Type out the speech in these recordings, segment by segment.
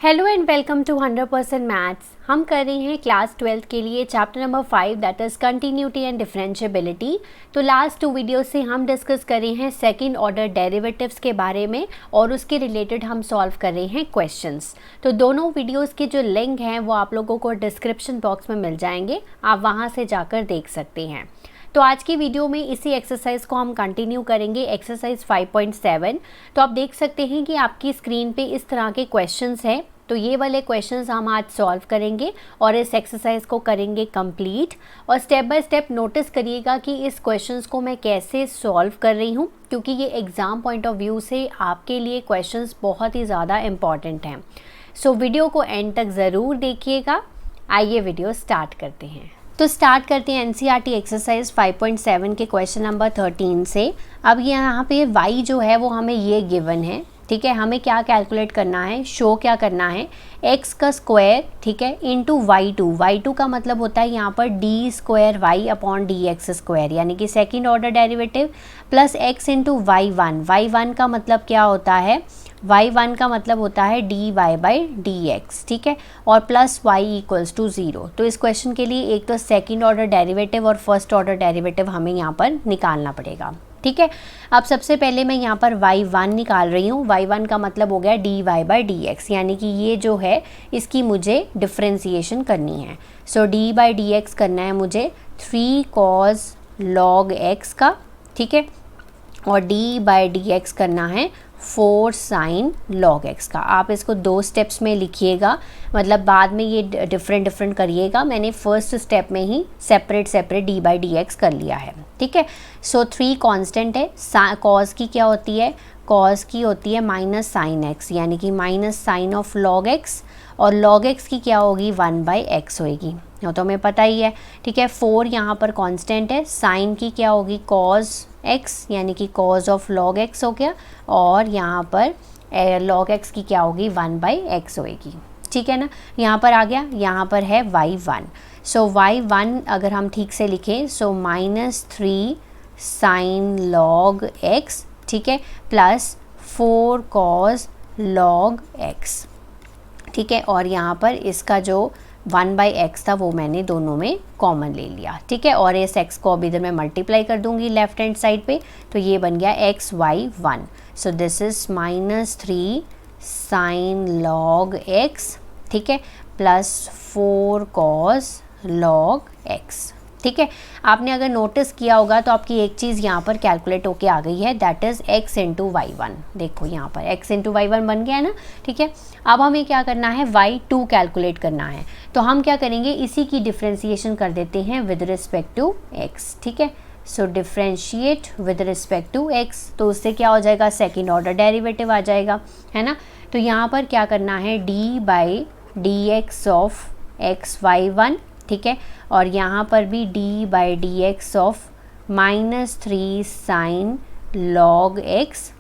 Hello and welcome to 100% maths. हम कर रहे हैं क्लास 12th के लिए chapter number 5 that is continuity and differentiability. तो लास्ट 2 वीडियो से हम डिस्कस कर रहे हैं सेकंड ऑर्डर डेरिवेटिव्स के बारे में और उसके रिलेटेड हम सॉल्व कर रहे हैं क्वेश्चंस। तो दोनों वीडियोस के जो लिंक हैं वो आप लोगों को डिस्क्रिप्शन बॉक्स में मिल जाएंगे, आप वहाँ से जाकर देख सकते हैं। तो आज की वीडियो में इसी एक्सरसाइज को हम कंटिन्यू करेंगे, एक्सरसाइज 5.7। तो आप देख सकते हैं कि आपकी स्क्रीन पे इस तरह के क्वेश्चंस हैं। तो ये वाले क्वेश्चंस हम आज सॉल्व करेंगे और इस एक्सरसाइज को करेंगे कंप्लीट। और स्टेप बाय स्टेप नोटिस करिएगा कि इस क्वेश्चंस को मैं कैसे सॉल्व कर रही हूँ, क्योंकि ये एग्ज़ाम पॉइंट ऑफ व्यू से आपके लिए क्वेश्चंस बहुत ही ज़्यादा इम्पॉर्टेंट हैं। सो वीडियो को एंड तक ज़रूर देखिएगा। आइए वीडियो स्टार्ट करते हैं। तो स्टार्ट करते हैं एनसीईआरटी एक्सरसाइज 5.7 के क्वेश्चन नंबर 13 से। अब यहाँ पे y जो है वो हमें ये गिवन है, ठीक है। हमें क्या कैलकुलेट करना है, शो क्या करना है, x का स्क्वायर, ठीक है, इंटू y2 का मतलब होता है यहाँ पर D square Y upon D x square, यानी कि second order derivative, plus x into y1 का मतलब क्या होता है, y1 का मतलब होता है dy बाई डी एक्स, ठीक है, और प्लस y इक्वल्स टू 0। तो इस क्वेश्चन के लिए एक तो सेकेंड ऑर्डर डेरिवेटिव और फर्स्ट ऑर्डर डेरिवेटिव हमें यहाँ पर निकालना पड़ेगा, ठीक है। अब सबसे पहले मैं यहाँ पर y1 निकाल रही हूँ। y1 का मतलब हो गया dy बाई डी एक्स, यानी कि ये जो है इसकी मुझे डिफ्रेंसिएशन करनी है। सो डी बाई डी एक्स करना है मुझे 3 cos log x का, ठीक है, और d बाई डी एक्स करना है 4 sin log x का। आप इसको 2 स्टेप्स में लिखिएगा, मतलब बाद में ये डिफरेंट करिएगा। मैंने फर्स्ट स्टेप में ही separate d by D x कर लिया है, ठीक है। सो 3 कांस्टेंट है, cos की क्या होती है, cos की होती है माइनस साइन x, यानी कि minus sine of log x, और log x की क्या होगी 1 बाई एक्स होगी, वो तो हमें पता ही है, ठीक है। 4 यहाँ पर कांस्टेंट है, साइन की क्या होगी cos x, यानी कि cos ऑफ log x हो गया, और यहाँ पर log x की क्या होगी 1 बाई एक्स होगी, ठीक है ना। यहाँ पर आ गया, यहाँ पर है y1। सो y1 अगर हम ठीक से लिखें सो -3 sin log x, ठीक है, प्लस 4 cos log x, ठीक है, और यहाँ पर इसका जो 1 बाई एक्स था वो मैंने दोनों में कॉमन ले लिया, ठीक है, और इस x को अब इधर मैं मल्टीप्लाई कर दूंगी लेफ्ट हैंड साइड पे, तो ये बन गया xy1। So this is -3 sin log x, ठीक है, प्लस 4 cos log x, ठीक है। आपने अगर नोटिस किया होगा तो आपकी एक चीज़ यहाँ पर कैलकुलेट होके आ गई है, that is x into y1। देखो यहाँ पर x इंटू y1 बन गया है ना, ठीक है। अब हमें क्या करना है, y2 कैलकुलेट करना है। तो हम क्या करेंगे, इसी की डिफ्रेंसिएशन कर देते हैं विद रिस्पेक्ट टू x, ठीक है। So differentiate with respect to x, तो उससे क्या हो जाएगा, सेकेंड ऑर्डर डेरिवेटिव आ जाएगा, है ना। तो यहाँ पर क्या करना है, d by D X of xy1, ठीक है, और यहाँ पर भी d by D X of -3 sin log x,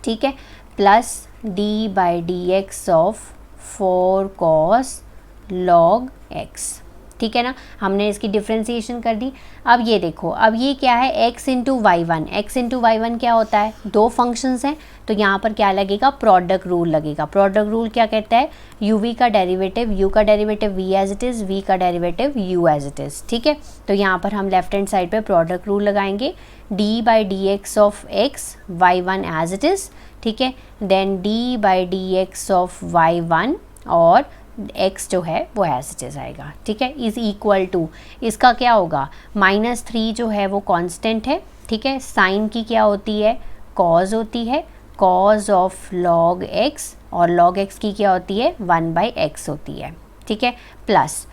ठीक है, plus d by D X of 4 cos log x, ठीक है ना। हमने इसकी डिफ्रेंसिएशन कर दी। अब ये देखो, अब ये क्या है, x इंटू y1 क्या होता है, 2 फंक्शंस हैं, तो यहाँ पर क्या लगेगा, प्रोडक्ट रूल लगेगा। प्रोडक्ट रूल क्या कहता है, uv का डेरिवेटिव u का derivative v as it is, v का derivative u as it is, ठीक है। तो यहाँ पर हम लेफ्ट हैंड साइड पे प्रोडक्ट रूल लगाएंगे, d by D X of x y1 as it is, ठीक है, then d by D X of y1 और x जो है वो एज इट इज़ आएगा, ठीक है, इज़ इक्वल टू, इसका क्या होगा, -3 जो है वो कांस्टेंट है, ठीक है। साइन की क्या होती है, cos होती है, cos ऑफ log x, और log x की क्या होती है 1 बाई एक्स होती है, ठीक है, प्लस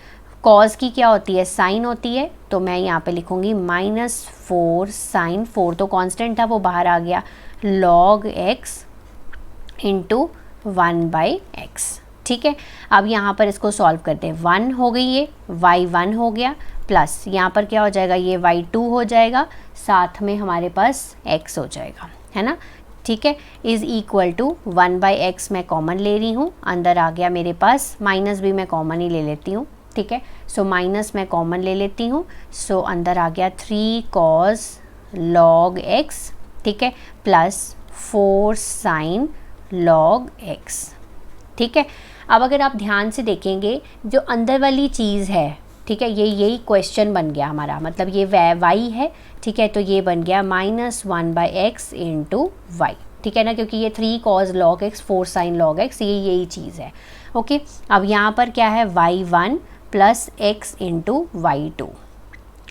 cos की क्या होती है, साइन होती है, तो मैं यहाँ पे लिखूँगी -4 साइन, 4 तो कांस्टेंट था वो बाहर आ गया, log x into 1 by x, ठीक है। अब यहाँ पर इसको सॉल्व करते हैं, 1 हो गई ये, y1 हो गया, प्लस यहाँ पर क्या हो जाएगा, ये y2 हो जाएगा, साथ में हमारे पास x हो जाएगा, है ना, ठीक है, is equal to 1 by x मैं कॉमन ले रही हूँ, अंदर आ गया मेरे पास, माइनस भी मैं कॉमन ही ले लेती हूँ, ठीक है। सो माइनस मैं कॉमन ले लेती हूँ, सो अंदर आ गया 3 cos log x, ठीक है, प्लस 4 sin log x, ठीक है। अब अगर आप ध्यान से देखेंगे जो अंदर वाली चीज़ है, ठीक है, ये यही क्वेश्चन बन गया हमारा, मतलब ये y है, ठीक है, तो ये बन गया -1/x इंटू वाई, ठीक है ना, क्योंकि ये 3 cos log x 4 sin log x, ये यही चीज़ है। ओके, अब यहाँ पर क्या है, y1 plus x into y2।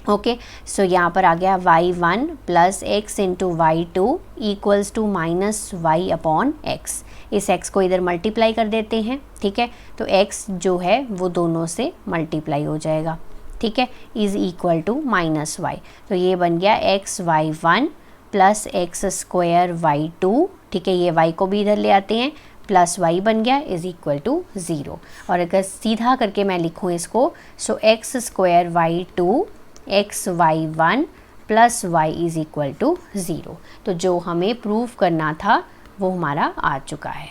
Okay, so यहाँ पर आ गया y1 plus x into y2 equals to -y upon x। इस x को इधर मल्टीप्लाई कर देते हैं, ठीक है, तो x जो है वो दोनों से मल्टीप्लाई हो जाएगा, ठीक है, इज़ इक्वल टू -y। तो ये बन गया xy1 plus x square y2, ठीक है, ये y को भी इधर ले आते हैं, प्लस y बन गया इज़ इक्वल टू 0। और अगर सीधा करके मैं लिखूँ इसको, so x square y2 xy1 plus y is equal to 0। तो जो हमें प्रूव करना था वो हमारा आ चुका है,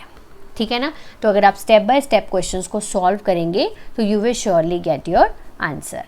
ठीक है ना। तो अगर आप स्टेप बाय स्टेप क्वेश्चंस को सॉल्व करेंगे तो you will surely get your answer.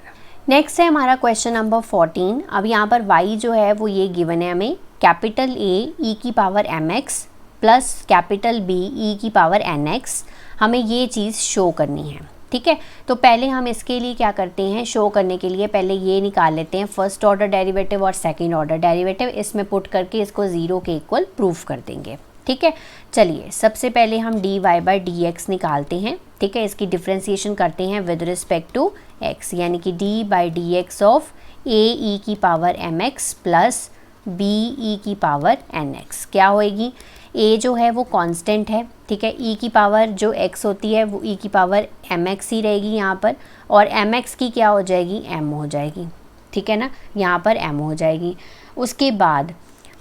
Next है हमारा क्वेश्चन नंबर 14। अब यहाँ पर y जो है वो ये गिवन है हमें, कैपिटल A e की power mx plus capital B e की पावर nx, हमें ये चीज़ शो करनी है, ठीक है। तो पहले हम इसके लिए क्या करते हैं, शो करने के लिए पहले ये निकाल लेते हैं फर्स्ट ऑर्डर डेरिवेटिव और सेकंड ऑर्डर डेरिवेटिव, इसमें पुट करके इसको 0 के इक्वल प्रूफ कर देंगे, ठीक है। चलिए सबसे पहले हम dy/dx निकालते हैं, ठीक है, इसकी डिफ्रेंसिएशन करते हैं विद रिस्पेक्ट टू x, यानी कि dy/dx ऑफ a e की power mx plus b e की पावर nx क्या होएगी, a जो है वो कांस्टेंट है, ठीक है, e की पावर जो x होती है वो e की पावर mx ही रहेगी यहाँ पर, और mx की क्या हो जाएगी, m हो जाएगी, ठीक है ना, यहाँ पर m हो जाएगी। उसके बाद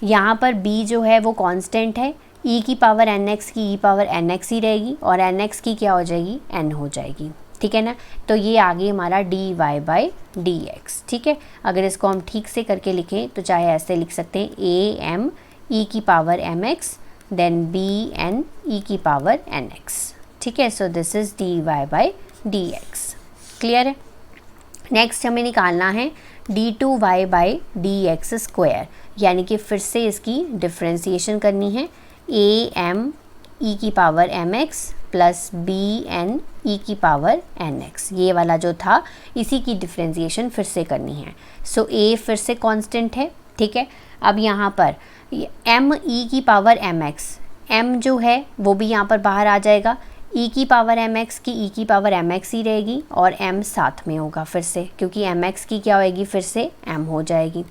यहाँ पर b जो है वो कांस्टेंट है, e की पावर nx की e पावर nx ही रहेगी, और nx की क्या हो जाएगी, n हो जाएगी, ठीक है ना। तो ये आ गई हमारा dy/dx, ठीक है। अगर इसको हम ठीक से करके लिखें तो चाहे ऐसे लिख सकते हैं a m e की power mx then b n e की पावर nx, ठीक है। So this is dy/dx, clear है। नेक्स्ट हमें निकालना है d2y/dx स्क्वायर, यानी कि फिर से इसकी डिफ्रेंसिएशन करनी है, a m e की power mx plus b n e की पावर nx, ये वाला जो था इसी की डिफ्रेंसिएशन फिर से करनी है। सो a फिर से कांस्टेंट है, ठीक है। अब यहाँ पर m e की पावर mx, m जो है वो भी यहाँ पर बाहर आ जाएगा, e की पावर mx की e की पावर mx ही रहेगी, और m साथ में होगा फिर से, क्योंकि mx की क्या होएगी, फिर से m हो जाएगी,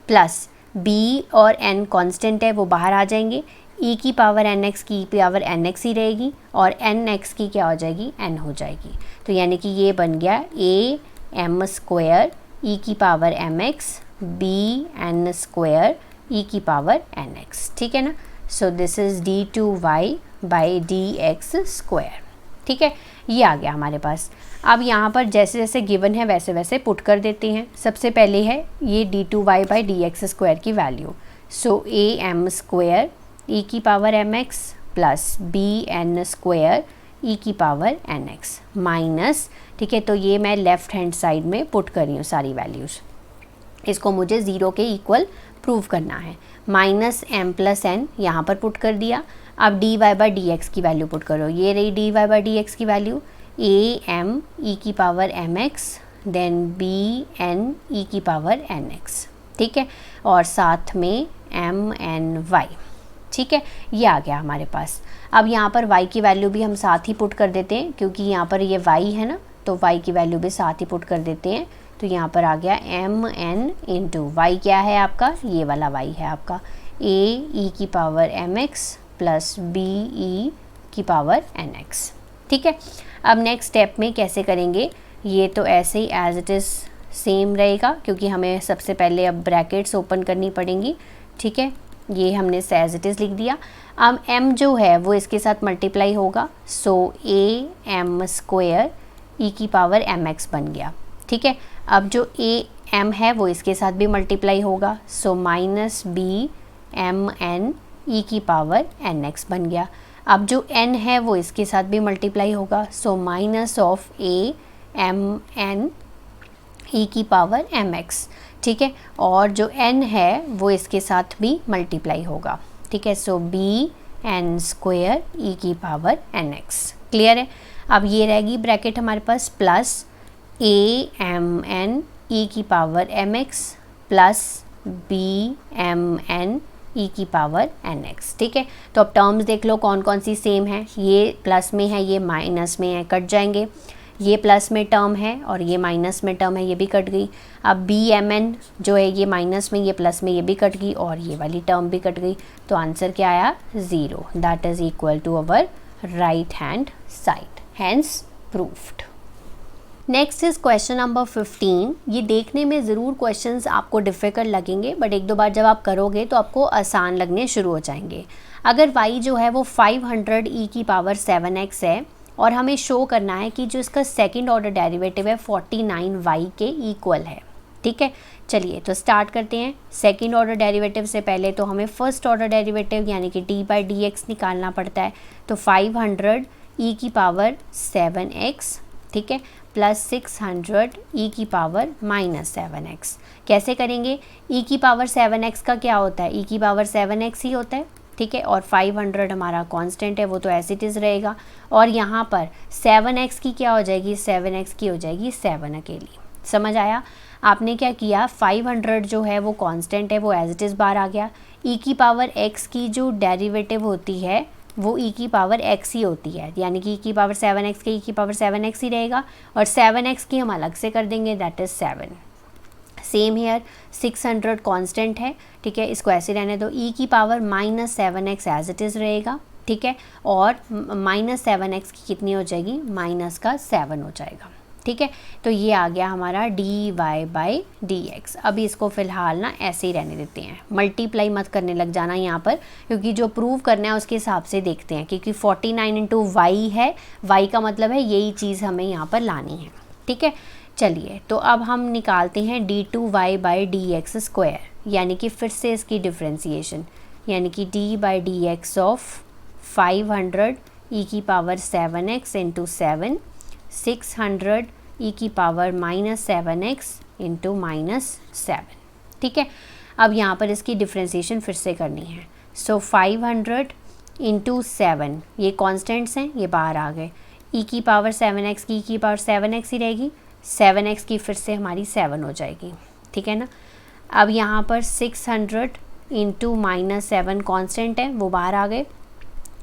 प्लस b और n कांस्टेंट है वो बाहर आ जाएंगे, e की पावर nx की e पावर nx ही रहेगी, और nx की क्या हो जाएगी, n हो जाएगी। तो यानी कि ये बन गया a m स्क्वायर e की power mx b n square e की पावर nx, ठीक है ना। सो दिस इज़ d2y/dx स्क्वायर, ठीक है, ये आ गया हमारे पास। अब यहाँ पर जैसे जैसे गिवन है वैसे वैसे पुट कर देते हैं। सबसे पहले है ये d2y/dx स्क्वायर की value, so a m square e की power mx plus b n square e की पावर nx माइनस, ठीक है, तो ये मैं लेफ़्ट हैंड साइड में पुट कर रही हूँ सारी वैल्यूज़, इसको मुझे 0 के इक्वल प्रूव करना है, माइनस m प्लस n यहाँ पर पुट कर दिया। अब dy/dx की वैल्यू पुट करो, ये रही dy/dx की वैल्यू, a m e की power mx then b n e की पावर nx, ठीक है, और साथ में m n y, ठीक है, ये आ गया हमारे पास। अब यहाँ पर y की वैल्यू भी हम साथ ही पुट कर देते हैं, क्योंकि यहाँ पर ये y है ना, तो y की वैल्यू भी साथ ही पुट कर देते हैं। तो यहाँ पर आ गया m n इंटू वाई, क्या है आपका, ये वाला y है आपका, a e की power mx plus b e की पावर nx, ठीक है। अब नेक्स्ट स्टेप में कैसे करेंगे, ये तो ऐसे ही एज इट इज़ सेम रहेगा, क्योंकि हमें सबसे पहले अब ब्रैकेट्स ओपन करनी पड़ेंगी, ठीक है, ये हमने एज इट इज़ लिख दिया। अब m जो है वो इसके साथ मल्टीप्लाई होगा, सो a m स्क्वायर e की पावर mx बन गया, ठीक है। अब जो a m है वो इसके साथ भी मल्टीप्लाई होगा, so minus b m n e की पावर nx बन गया। अब जो n है वो इसके साथ भी मल्टीप्लाई होगा, so minus of a m n e की पावर mx, ठीक है, और जो n है वो इसके साथ भी मल्टीप्लाई होगा, ठीक है, so b n square e की पावर nx, क्लियर है। अब ये रहेगी ब्रैकेट हमारे पास plus a m n e की power m x plus b m n e की पावर एन एक्स। ठीक है, तो अब टर्म्स देख लो कौन कौन सी सेम है, ये प्लस में है, ये माइनस में है, कट जाएंगे। ये प्लस में टर्म है और ये माइनस में टर्म है, ये भी कट गई। अब बी एम एन जो है ये माइनस में, ये प्लस में, ये भी कट गई और ये वाली टर्म भी कट गई। तो आंसर क्या आया? 0। That is equal to our right hand side, hence proved. Next is question number 15। ये देखने में ज़रूर क्वेश्चंस आपको डिफ़िकल्ट लगेंगे, बट एक दो बार जब आप करोगे तो आपको आसान लगने शुरू हो जाएंगे। अगर y जो है वो 500 e की पावर 7x है और हमें शो करना है कि जो इसका सेकंड ऑर्डर डेरिवेटिव है 49y के इक्वल है। ठीक है, चलिए तो स्टार्ट करते हैं। सेकंड ऑर्डर डेरिवेटिव से पहले तो हमें फर्स्ट ऑर्डर डेरिवेटिव यानी कि d/dx निकालना पड़ता है। तो 500 e की पावर 7x, ठीक है, प्लस 600 e की पावर -7x। कैसे करेंगे? e की पावर 7x का क्या होता है? e की पावर 7x ही होता है। ठीक है, और 500 हमारा कांस्टेंट है, वो तो एज इट इज़ रहेगा। और यहाँ पर 7x की क्या हो जाएगी? 7x की हो जाएगी 7 अकेली। समझ आया? आपने क्या किया, 500 जो है वो कांस्टेंट है, वो एज इट इज़ बाहर आ गया। e की पावर x की जो डेरिवेटिव होती है वो e की पावर x ही होती है, यानी कि e की पावर 7x के e की पावर 7x ही रहेगा और 7x की हम अलग से कर देंगे, that is 7। Same here 600 constant है, ठीक है, इसको ऐसे रहने दो। e की power -7x as it is रहेगा, ठीक है, और -7x की कितनी हो जाएगी? माइनस का 7 हो जाएगा। ठीक है, तो ये आ गया हमारा dy/dx। अभी इसको फ़िलहाल ना ऐसे ही रहने देते हैं, मल्टीप्लाई मत करने लग जाना यहाँ पर, क्योंकि जो प्रूव करना है उसके हिसाब से देखते हैं, क्योंकि 49 × y है, y का मतलब है यही चीज़ हमें यहाँ पर लानी है। ठीक है, चलिए तो अब हम निकालते हैं d2y/dx², यानी कि फिर से इसकी डिफ्रेंसीशन, यानी कि d/dx ऑफ 500 e की पावर 7x × 7, 600 e की पावर -7x × -7। ठीक है, अब यहाँ पर इसकी डिफ्रेंसीशन फिर से करनी है। सो 500 × 7, ये कॉन्स्टेंट्स हैं, ये बाहर आ गए। e की पावर 7x की e की पावर 7x ही रहेगी, 7x की फिर से हमारी 7 हो जाएगी। ठीक है ना, अब यहाँ पर 600 × -7 कॉन्स्टेंट है, वो बाहर आ गए।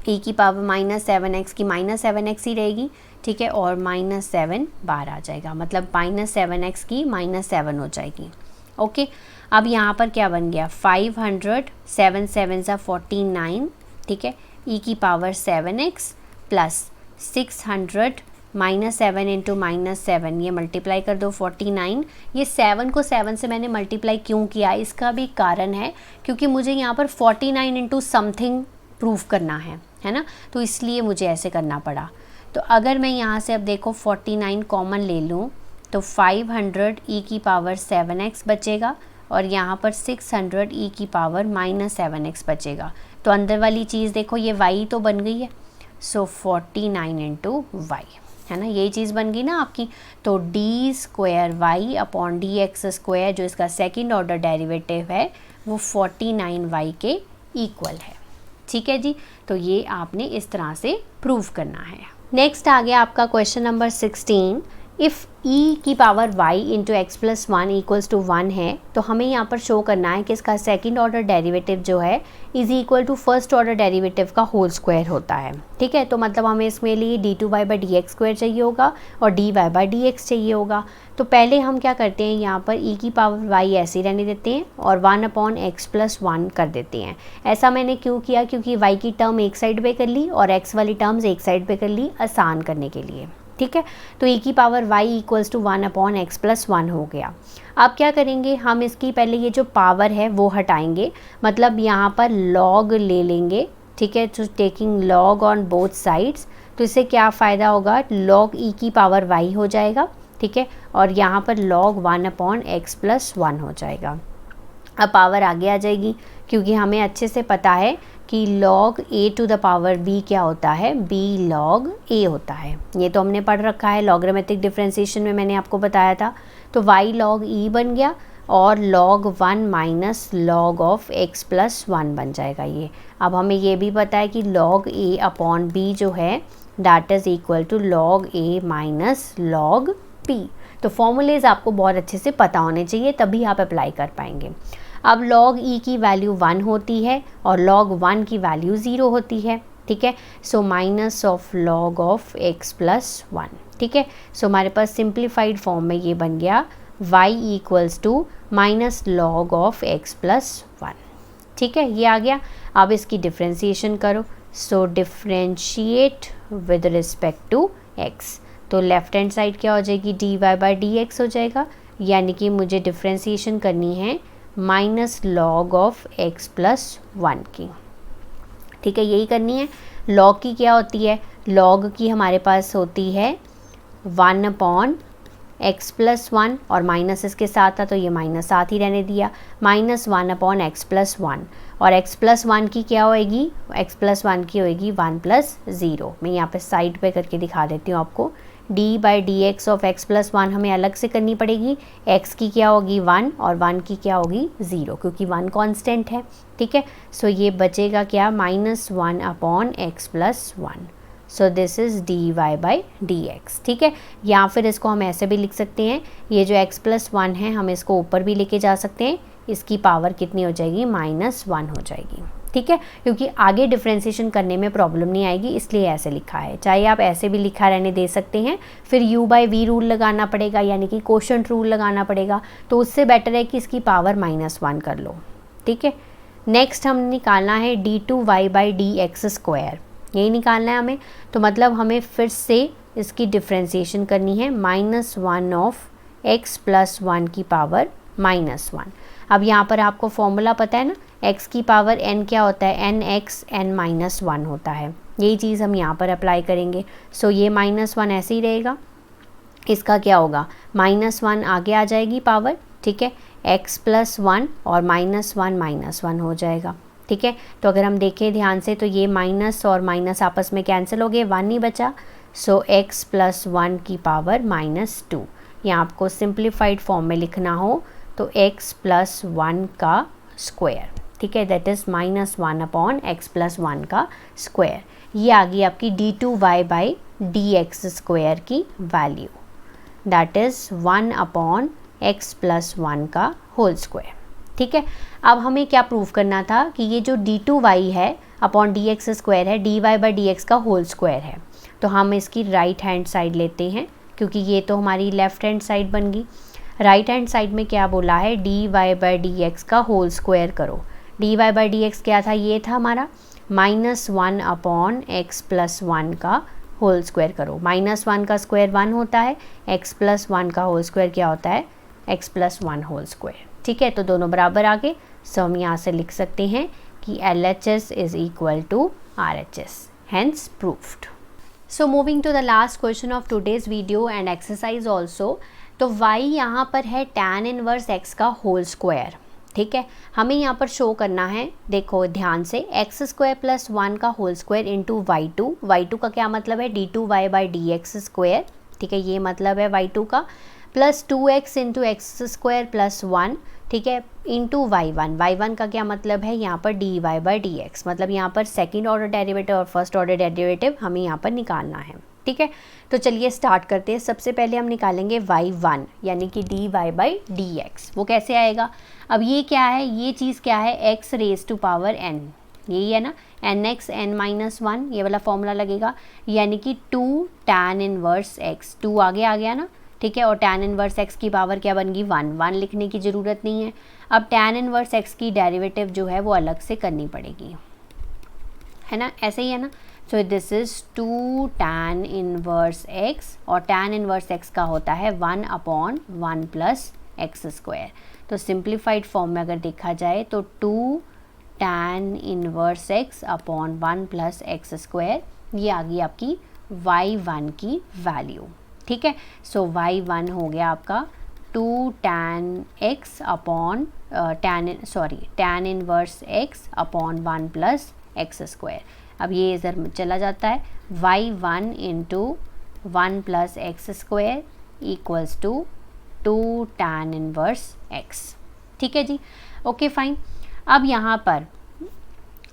e की पावर -7x की -7x ही रहेगी, ठीक है, और -7 बाहर आ जाएगा, मतलब -7x की -7 हो जाएगी। ओके, अब यहाँ पर क्या बन गया? 500 7 7 49, ठीक है, e की पावर 7x प्लस 600 -7 × -7, ये मल्टीप्लाई कर दो 49। ये 7 को 7 से मैंने मल्टीप्लाई क्यों किया, इसका भी कारण है, क्योंकि मुझे यहाँ पर 49 × समथिंग प्रूफ करना है ना, तो इसलिए मुझे ऐसे करना पड़ा। तो अगर मैं यहाँ से अब देखो 49 कॉमन ले लूँ तो 500 e की पावर 7x बचेगा और यहाँ पर 600 e की पावर -7x बचेगा। तो अंदर वाली चीज़ देखो, ये y तो बन गई है, सो 49 × y, है ना, यही चीज़ बन गई ना आपकी। तो d²y/dx², जो इसका सेकंड ऑर्डर डेरिवेटिव है, वो 49y के इक्वल है। ठीक है जी, तो ये आपने इस तरह से प्रूव करना है। नेक्स्ट आ गया आपका क्वेश्चन नंबर 16। इफ़ e की पावर y × x + 1 = 1 है, तो हमें यहाँ पर शो करना है कि इसका सेकंड ऑर्डर डेरिवेटिव जो है is equal to first order derivative का होल स्क्वायर होता है। ठीक है, तो मतलब हमें इसमें लिए d2y/dx² चाहिए होगा और dy/dx चाहिए होगा। तो पहले हम क्या करते हैं, यहाँ पर e की पावर y ऐसे ही रहने देते हैं और 1/x + 1 कर देते हैं। ऐसा मैंने क्यों किया, क्योंकि y की टर्म एक साइड पे कर ली और x वाली टर्म्स एक साइड पे कर ली, आसान करने के लिए। ठीक है, तो e की पावर y = 1/x + 1 हो गया। अब क्या करेंगे, हम इसकी पहले ये जो पावर है वो हटाएंगे, मतलब यहाँ पर log ले लेंगे। ठीक है, तो taking log on both sides, तो इससे क्या फ़ायदा होगा, log e की पावर y हो जाएगा। ठीक है, और यहाँ पर log 1/x + 1 हो जाएगा। अब पावर आगे आ जाएगी, क्योंकि हमें अच्छे से पता है कि log a⁻b क्या होता है, b log a होता है। ये तो हमने पढ़ रखा है, लॉगरिथमिक डिफरेंशिएशन में मैंने आपको बताया था। तो y log e बन गया और log 1 - log of x + 1 बन जाएगा ये। अब हमें ये भी पता है कि log a/b जो है that is equal to log a minus log p। तो फॉर्मूलेज आपको बहुत अच्छे से पता होने चाहिए, तभी आप अप्लाई कर पाएंगे। अब log e की वैल्यू 1 होती है और log 1 की वैल्यू 0 होती है, ठीक है। So minus of log of x plus 1, ठीक है। सो हमारे पास सिंप्लीफाइड फॉर्म में ये बन गया y equals to minus log of x plus 1, ठीक है, ये आ गया। अब इसकी डिफ्रेंशिएशन करो, so differentiate with respect to x, तो लेफ्ट हैंड साइड क्या हो जाएगी, dy बाई डी एक्स हो जाएगा, यानी कि मुझे डिफ्रेंशिएशन करनी है minus log of x plus 1 की, ठीक है, यही करनी है। log की क्या होती है, log की हमारे पास होती है 1 अपॉन x प्लस 1 और माइनस इसके साथ था तो ये माइनस साथ ही रहने दिया, माइनस 1 अपॉन x प्लस 1, और x प्लस 1 की क्या होएगी, x प्लस 1 की होएगी 1 प्लस 0। मैं यहाँ पे साइड पे करके दिखा देती हूँ आपको। d by D X of x plus 1 हमें अलग से करनी पड़ेगी, x की क्या होगी 1 और 1 की क्या होगी 0, क्योंकि 1 कांस्टेंट है, ठीक है। सो ये बचेगा क्या, minus 1 upon x plus 1, so this is d y by D x, ठीक है। या फिर इसको हम ऐसे भी लिख सकते हैं, ये जो x प्लस 1 है हम इसको ऊपर भी लेके जा सकते हैं, इसकी पावर कितनी हो जाएगी, माइनस 1 हो जाएगी, ठीक है, क्योंकि आगे डिफ्रेंशिएशन करने में प्रॉब्लम नहीं आएगी, इसलिए ऐसे लिखा है। चाहे आप ऐसे भी लिखा रहने दे सकते हैं, फिर u बाई वी रूल लगाना पड़ेगा, यानी कि कोशेंट रूल लगाना पड़ेगा, तो उससे बेटर है कि इसकी पावर माइनस 1 कर लो, ठीक है। नेक्स्ट हम निकालना है d2y by D x square, यही निकालना है हमें, तो मतलब हमें फिर से इसकी डिफ्रेंशिएशन करनी है माइनस 1 ऑफ x प्लस 1 की पावर माइनस 1। अब यहाँ पर आपको फॉर्मूला पता है ना, x की पावर n क्या होता है, nx n माइनस 1 होता है, यही चीज़ हम यहाँ पर अप्लाई करेंगे। सो ये माइनस 1 ऐसे ही रहेगा, इसका क्या होगा, माइनस 1 आगे आ जाएगी पावर, ठीक है, x प्लस 1 और माइनस 1 हो जाएगा, ठीक है। तो अगर हम देखें ध्यान से तो ये माइनस और माइनस आपस में कैंसिल हो गए, 1 ही बचा, सो x प्लस 1 की पावर माइनस 2। या आपको सिंप्लीफाइड फॉर्म में लिखना हो तो x प्लस 1 का स्क्वायर, ठीक है, that is minus 1 upon x plus 1 का स्क्वायर। ये आ गई आपकी d2y by D x square की value, that is 1 upon x plus 1 का होल स्क्वायर, ठीक है। अब हमें क्या प्रूव करना था कि ये जो d2y है अपॉन डी एक्स स्क्वायर है, dy बाई डी एक्स का होल स्क्वायर है, तो हम इसकी राइट हैंड साइड लेते हैं, क्योंकि ये तो हमारी लेफ़्ट हैंड साइड बन गई। राइट हैंड साइड में क्या बोला है, dy बाई डी एक्स का होल स्क्वायर करो। dy बाई डी एक्स क्या था, ये था हमारा माइनस 1 अपॉन x प्लस 1 का होल स्क्वायर करो। माइनस 1 का स्क्वायर 1 होता है, x प्लस 1 का होल स्क्वायर क्या होता है, x प्लस 1 होल स्क्वायर, ठीक है। तो दोनों बराबर आ गए, सो हम यहाँ से लिख सकते हैं कि LHS इज़ इक्वल टू RHS, hence proved. So moving to the last question of today's video and exercise also. तो y यहाँ पर है tan इनवर्स x का होल स्क्वायर, ठीक है। हमें यहाँ पर शो करना है, देखो ध्यान से, एक्स स्क्वायर प्लस 1 का होल स्क्वायर इंटू y2 का क्या मतलब है, d2y by D x square, ठीक है, ये मतलब है y2 का, plus 2x into x square plus 1, ठीक है, इंटू y1 का क्या मतलब है, यहाँ पर dy बाई डी एक्स, मतलब यहाँ पर सेकेंड ऑर्डर डेरिवेटिव और फर्स्ट ऑर्डर डेरिवेटिव हमें यहाँ पर निकालना है, ठीक है। तो चलिए स्टार्ट करते हैं। सबसे पहले हम निकालेंगे y1 यानी कि dy बाई डी एक्स, वो कैसे आएगा। अब ये क्या है, ये चीज़ क्या है, x raise to power n, यही है ना, nx n माइनस 1, ये वाला फॉर्मूला लगेगा, यानी कि 2 tan इनवर्स x, 2 आगे आ गया ना, ठीक है, और tan इनवर्स x की पावर क्या बन गई 1 लिखने की ज़रूरत नहीं है। अब tan इनवर्स x की डेरिवेटिव जो है वो अलग से करनी पड़ेगी, है ना, ऐसे ही है ना। सो this is 2 tan inverse x, और tan इनवर्स x का होता है 1 अपॉन 1 प्लस एक्स स्क्वायर। तो सिंप्लीफाइड फॉर्म में अगर देखा जाए तो 2 tan inverse x upon 1 plus x square, ये आ गई आपकी y1 की वैल्यू, ठीक है। सो y1 हो गया आपका 2 tan x upon tan inverse x upon 1 plus x square. अब ये इधर चला जाता है, y1 into 1 plus x square equals to 2 tan inverse x, ठीक है जी, ओके फाइन। अब यहाँ पर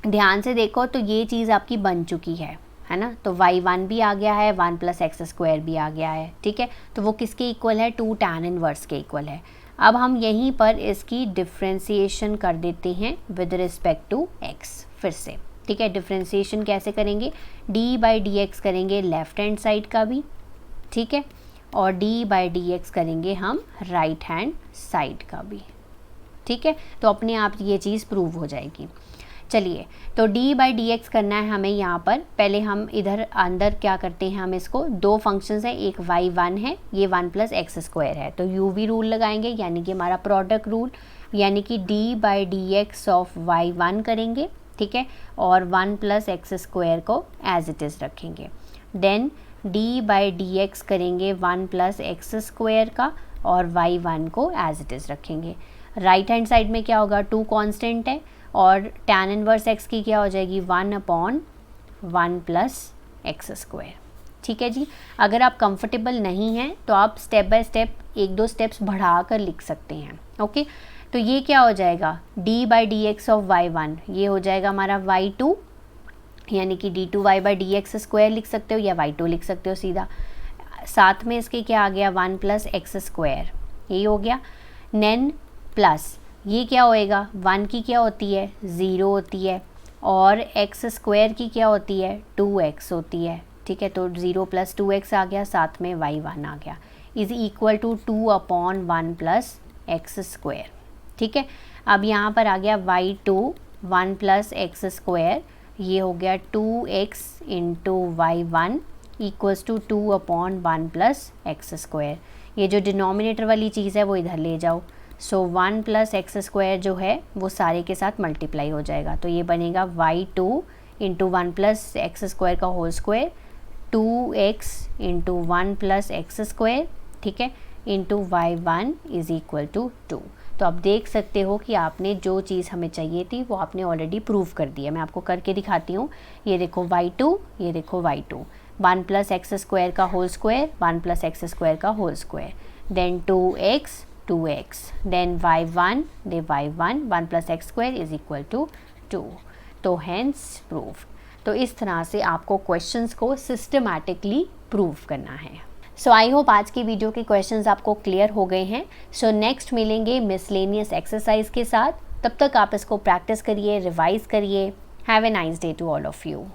ध्यान से देखो तो ये चीज़ आपकी बन चुकी है है ना, तो y1 भी आ गया है, 1 प्लस एक्स स्क्वायर भी आ गया है, ठीक है। तो वो किसके इक्वल है, 2 tan इनवर्स के इक्वल है। अब हम यहीं पर इसकी डिफ्रेंसिएशन कर देते हैं विद रिस्पेक्ट टू x फिर से, ठीक है। डिफ्रेंसिएशन कैसे करेंगे, d/dx करेंगे लेफ्ट हैंड साइड का भी, ठीक है, और d/dx करेंगे हम राइट हैंड साइड का भी, ठीक है। तो अपने आप ये चीज़ प्रूव हो जाएगी। चलिए, तो d/dx करना है हमें यहाँ पर। पहले हम इधर अंदर क्या करते हैं, हम इसको दो फंक्शंस हैं, एक y1 है, ये 1 प्लस एक्स स्क्वायर है, तो u रूल लगाएंगे, यानी कि हमारा प्रोडक्ट रूल, यानी कि d/dx ऑफ y1 करेंगे, ठीक है, और 1 प्लस एक्स स्क्वायर को एज इट इज़ रखेंगे। देन d/dx करेंगे 1 प्लस एक्स स्क्वायर का, और y1 को एज इट इज़ रखेंगे। राइट हैंड साइड में क्या होगा, 2 कांस्टेंट है, और tan इनवर्स x की क्या हो जाएगी, 1/1 प्लस एक्स स्क्वायर, ठीक है जी। अगर आप कंफर्टेबल नहीं हैं तो आप स्टेप बाय स्टेप 1-2 स्टेप्स बढ़ा कर लिख सकते हैं, ओके। तो ये क्या हो जाएगा, d/dx ऑफ y1, ये हो जाएगा हमारा y2, यानी कि d2y/dx स्क्वायर लिख सकते हो, या y2 लिख सकते हो सीधा। साथ में इसके क्या आ गया, 1 प्लस एक्स स्क्वायर, ये हो गया। नेन प्लस ये क्या होएगा, 1 की क्या होती है, 0 होती है, और एक्स स्क्वायर की क्या होती है, 2x होती है, ठीक है। तो 0 प्लस 2x आ गया, साथ में y1 आ गया, is equal to 2/1 plus x square, ठीक है। अब यहाँ पर आ गया y2 1 प्लस एक्स स्क्वायर, ये हो गया 2x into y1 equals to 2/1 plus x square. ये जो डिनोमिनेटर वाली चीज़ है वो इधर ले जाओ, सो 1 प्लस एक्स स्क्वायर जो है वो सारे के साथ मल्टीप्लाई हो जाएगा, तो ये बनेगा y2 into 1 plus x square का whole square, 2x into 1 plus x square, ठीक है, into y1 is equal to 2। तो आप देख सकते हो कि आपने जो चीज़ हमें चाहिए थी वो आपने ऑलरेडी प्रूव कर दी है। मैं आपको करके दिखाती हूँ। ये देखो y2, ये देखो y2, 1 प्लस एक्स स्क्वायर का whole square, 1 plus x square का whole square, then 2x, then y1, the y1, 1 plus x square is equal to 2। तो हैंस प्रूव। तो इस तरह से आपको क्वेश्चंस को सिस्टमैटिकली प्रूव करना है। सो आई होप आज की वीडियो के क्वेश्चंस आपको क्लियर हो गए हैं। सो नेक्स्ट मिलेंगे मिसलेनियस एक्सरसाइज के साथ, तब तक आप इसको प्रैक्टिस करिए, रिवाइज करिए। Have a nice day to all of you.